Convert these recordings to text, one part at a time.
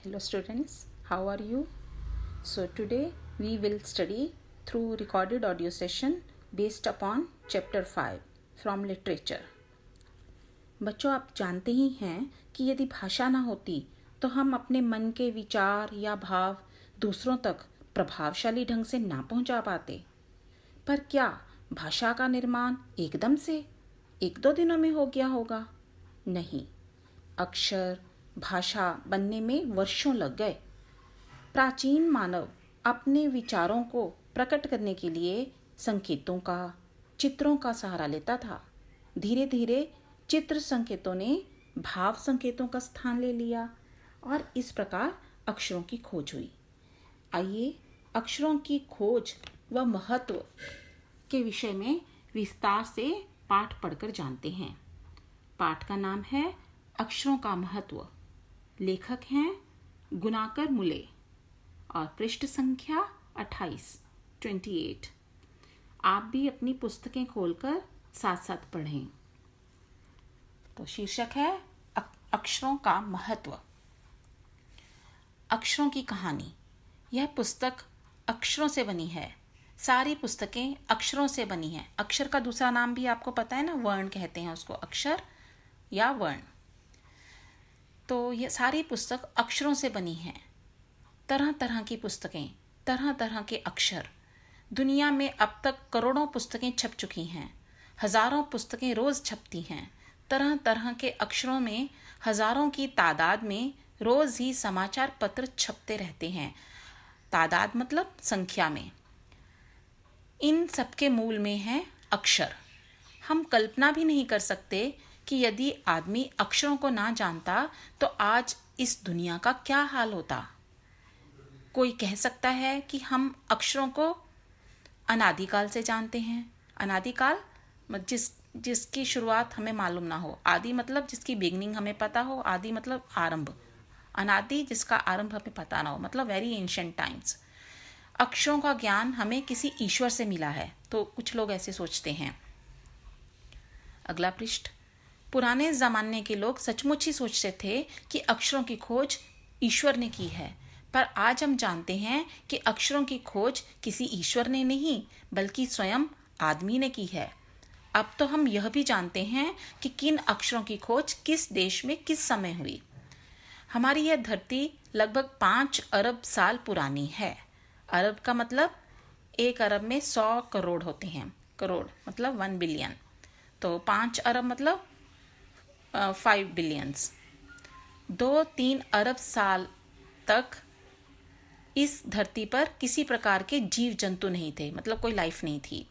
Hello students, how are you? So today we will study through recorded audio session based upon chapter 5 from literature. बच्चों, आप जानते ही हैं कि यदि भाषा ना होती तो हम अपने मन के विचार या भाव दूसरों तक प्रभावशाली ढंग से ना पहुंचा पाते। पर क्या भाषा का निर्माण एकदम से 1-2 दिनों में हो गया होगा? नहीं, अक्षर भाषा बनने में वर्षों लग गए। प्राचीन मानव अपने विचारों को प्रकट करने के लिए संकेतों का, चित्रों का सहारा लेता था। धीरे धीरे चित्र संकेतों ने भाव संकेतों का स्थान ले लिया और इस प्रकार अक्षरों की खोज हुई। आइए अक्षरों की खोज व महत्व के विषय में विस्तार से पाठ पढ़कर जानते हैं। पाठ का नाम है अक्षरों का महत्व। लेखक हैं गुनाकर मुले और पृष्ठ संख्या 28। आप भी अपनी पुस्तकें खोलकर साथ साथ पढ़ें। तो शीर्षक है अक्षरों का महत्व। अक्षरों की कहानी। यह पुस्तक अक्षरों से बनी है। सारी पुस्तकें अक्षरों से बनी हैं। अक्षर का दूसरा नाम भी आपको पता है ना, वर्ण कहते हैं उसको, अक्षर या वर्ण। तो ये सारी पुस्तक अक्षरों से बनी है। तरह तरह की पुस्तकें, तरह तरह के अक्षर। दुनिया में अब तक करोड़ों पुस्तकें छप चुकी हैं। हजारों पुस्तकें रोज छपती हैं। तरह तरह के अक्षरों में हजारों की तादाद में रोज ही समाचार पत्र छपते रहते हैं। तादाद मतलब संख्या में। इन सबके मूल में है अक्षर। हम कल्पना भी नहीं कर सकते कि यदि आदमी अक्षरों को ना जानता तो आज इस दुनिया का क्या हाल होता। कोई कह सकता है कि हम अक्षरों को अनादिकाल से जानते हैं। अनादिकाल जिसकी शुरुआत हमें मालूम ना हो। आदि मतलब जिसकी बिगनिंग हमें पता हो। आदि मतलब आरंभ। अनादि जिसका आरंभ हमें पता ना हो, मतलब वेरी एंशिएंट टाइम्स। अक्षरों का ज्ञान हमें किसी ईश्वर से मिला है, तो कुछ लोग ऐसे सोचते हैं। अगला पृष्ठ। पुराने जमाने के लोग सचमुच ही सोचते थे कि अक्षरों की खोज ईश्वर ने की है, पर आज हम जानते हैं कि अक्षरों की खोज किसी ईश्वर ने नहीं बल्कि स्वयं आदमी ने की है। अब तो हम यह भी जानते हैं कि किन अक्षरों की खोज किस देश में किस समय हुई। हमारी यह धरती लगभग 5 अरब साल पुरानी है। अरब का मतलब 1 अरब में 100 करोड़ होते हैं। करोड़ मतलब 1 बिलियन। तो 5 अरब मतलब 5 बिलियंस। 2-3 अरब साल तक इस धरती पर किसी प्रकार के जीव जंतु नहीं थे, मतलब कोई लाइफ नहीं थी।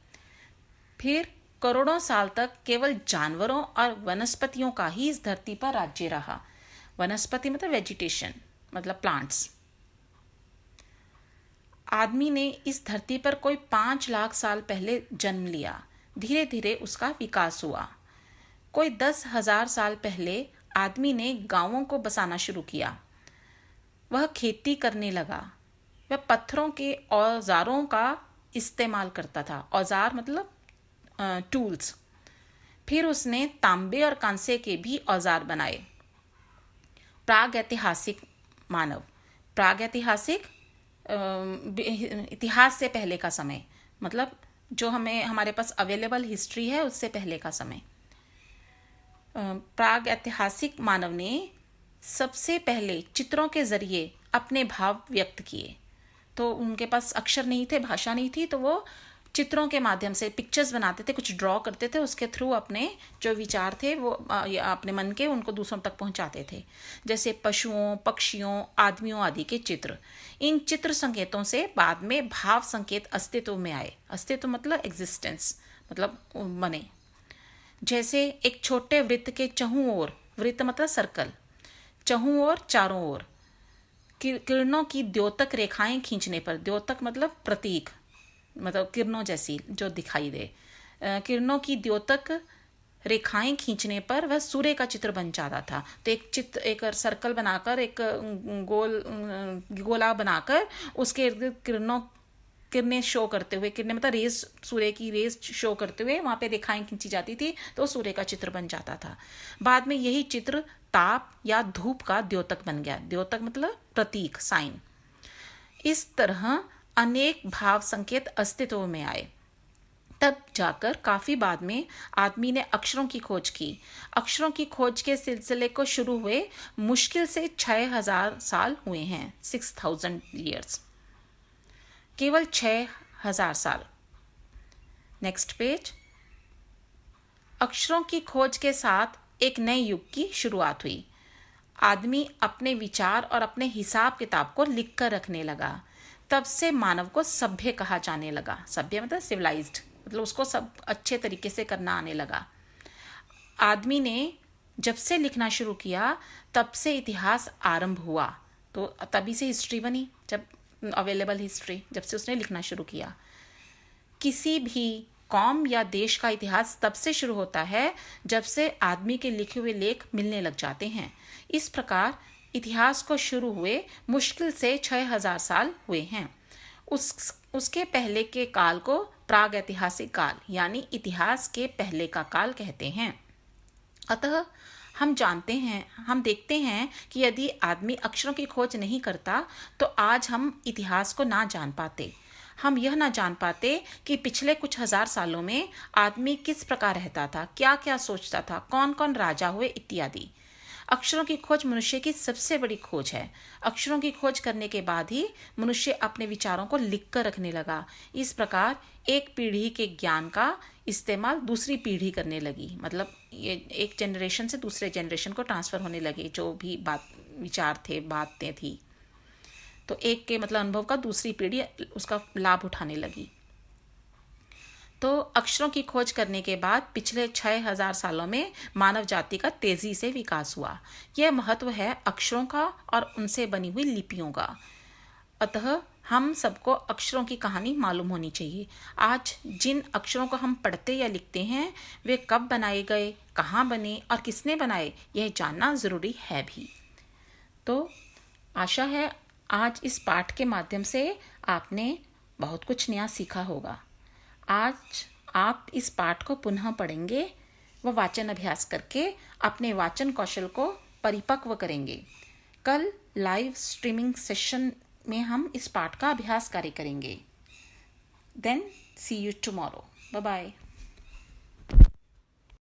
फिर करोड़ों साल तक केवल जानवरों और वनस्पतियों का ही इस धरती पर राज्य रहा। वनस्पति मतलब वेजिटेशन, मतलब प्लांट्स। आदमी ने इस धरती पर कोई 5 लाख साल पहले जन्म लिया। धीरे धीरे उसका विकास हुआ। कोई 10,000 साल पहले आदमी ने गांवों को बसाना शुरू किया। वह खेती करने लगा। वह पत्थरों के औजारों का इस्तेमाल करता था। औजार मतलब टूल्स। फिर उसने तांबे और कांसे के भी औजार बनाए। प्रागैतिहासिक मानव। प्रागैतिहासिक इतिहास से पहले का समय, मतलब जो हमारे पास अवेलेबल हिस्ट्री है उससे पहले का समय। प्रागैतिहासिक मानव ने सबसे पहले चित्रों के जरिए अपने भाव व्यक्त किए। तो उनके पास अक्षर नहीं थे, भाषा नहीं थी, तो वो चित्रों के माध्यम से पिक्चर्स बनाते थे, कुछ ड्रॉ करते थे। उसके थ्रू अपने जो विचार थे वो अपने मन के उनको दूसरों तक पहुंचाते थे। जैसे पशुओं, पक्षियों, आदमियों आदि के चित्र। इन चित्र संकेतों से बाद में भाव संकेत अस्तित्व में आए। अस्तित्व मतलब एग्जिस्टेंस, मतलब बने। जैसे एक छोटे वृत्त के चहुं ओर, वृत्त मतलब सर्कल, चहुं ओर चारों ओर किरणों की द्योतक रेखाएं खींचने पर, द्योतक मतलब प्रतीक, मतलब किरणों जैसी जो दिखाई दे, किरणों की द्योतक रेखाएं खींचने पर वह सूर्य का चित्र बन जाता था। तो एक सर्कल बनाकर, एक गोला बनाकर उसके इर्द गिर्द किरणों किरणें शो करते हुए, किरणें मतलब रेज, सूर्य की रेज शो करते हुए वहाँ पे रेखाएं खींची जाती थी तो सूर्य का चित्र बन जाता था। बाद में यही चित्र ताप या धूप का द्योतक बन गया। द्योतक मतलब प्रतीक, साइन। इस तरह अनेक भाव संकेत अस्तित्व में आए। तब जाकर काफी बाद में आदमी ने अक्षरों की खोज की। अक्षरों की खोज के सिलसिले को शुरू हुए मुश्किल से 6000 साल हुए हैं, 6000 ईयर्स, केवल 6000 साल। Next page. अक्षरों की खोज के साथ एक नए युग की शुरुआत हुई। आदमी अपने विचार और अपने हिसाब किताब को लिख कर रखने लगा। तब से मानव को सभ्य कहा जाने लगा। सभ्य मतलब सिविलाइज्ड, मतलब उसको सब अच्छे तरीके से करना आने लगा। आदमी ने जब से लिखना शुरू किया तब से इतिहास आरंभ हुआ। तो तभी से हिस्ट्री बनी, जब अवेलेबल हिस्ट्री, जब से उसने लिखना शुरू किया। किसी भी कौम या देश का इतिहास तब से शुरू होता है जब से आदमी के लिखे हुए लेख मिलने लग जाते हैं। इस प्रकार इतिहास को शुरू हुए मुश्किल से 6000 साल हुए हैं। उसके पहले के काल को प्राग ऐतिहासिक काल यानी इतिहास के पहले का काल कहते हैं। अतः हम देखते हैं कि यदि आदमी अक्षरों की खोज नहीं करता तो आज हम इतिहास को ना जान पाते। हम यह ना जान पाते कि पिछले कुछ हजार सालों में आदमी किस प्रकार रहता था, क्या क्या सोचता था, कौन कौन राजा हुए इत्यादि। अक्षरों की खोज मनुष्य की सबसे बड़ी खोज है। अक्षरों की खोज करने के बाद ही मनुष्य अपने विचारों को लिख कर रखने लगा। इस प्रकार एक पीढ़ी के ज्ञान का इस्तेमाल दूसरी पीढ़ी करने लगी। मतलब ये एक जनरेशन से दूसरे जनरेशन को ट्रांसफर होने लगे, जो भी विचार थे, बातें थी, तो एक के मतलब अनुभव का दूसरी पीढ़ी उसका लाभ उठाने लगी। तो अक्षरों की खोज करने के बाद पिछले 6000 सालों में मानव जाति का तेजी से विकास हुआ। यह महत्व है अक्षरों का और उनसे बनी हुई लिपियों का। अतः हम सबको अक्षरों की कहानी मालूम होनी चाहिए। आज जिन अक्षरों को हम पढ़ते या लिखते हैं वे कब बनाए गए, कहाँ बने और किसने बनाए, यह जानना ज़रूरी है भी। तो आशा है आज इस पाठ के माध्यम से आपने बहुत कुछ नया सीखा होगा। आज आप इस पाठ को पुनः पढ़ेंगे व वाचन अभ्यास करके अपने वाचन कौशल को परिपक्व करेंगे। कल लाइव स्ट्रीमिंग सेशन में हम इस पाठ का अभ्यास कार्य करेंगे। Then see you tomorrow. Bye bye.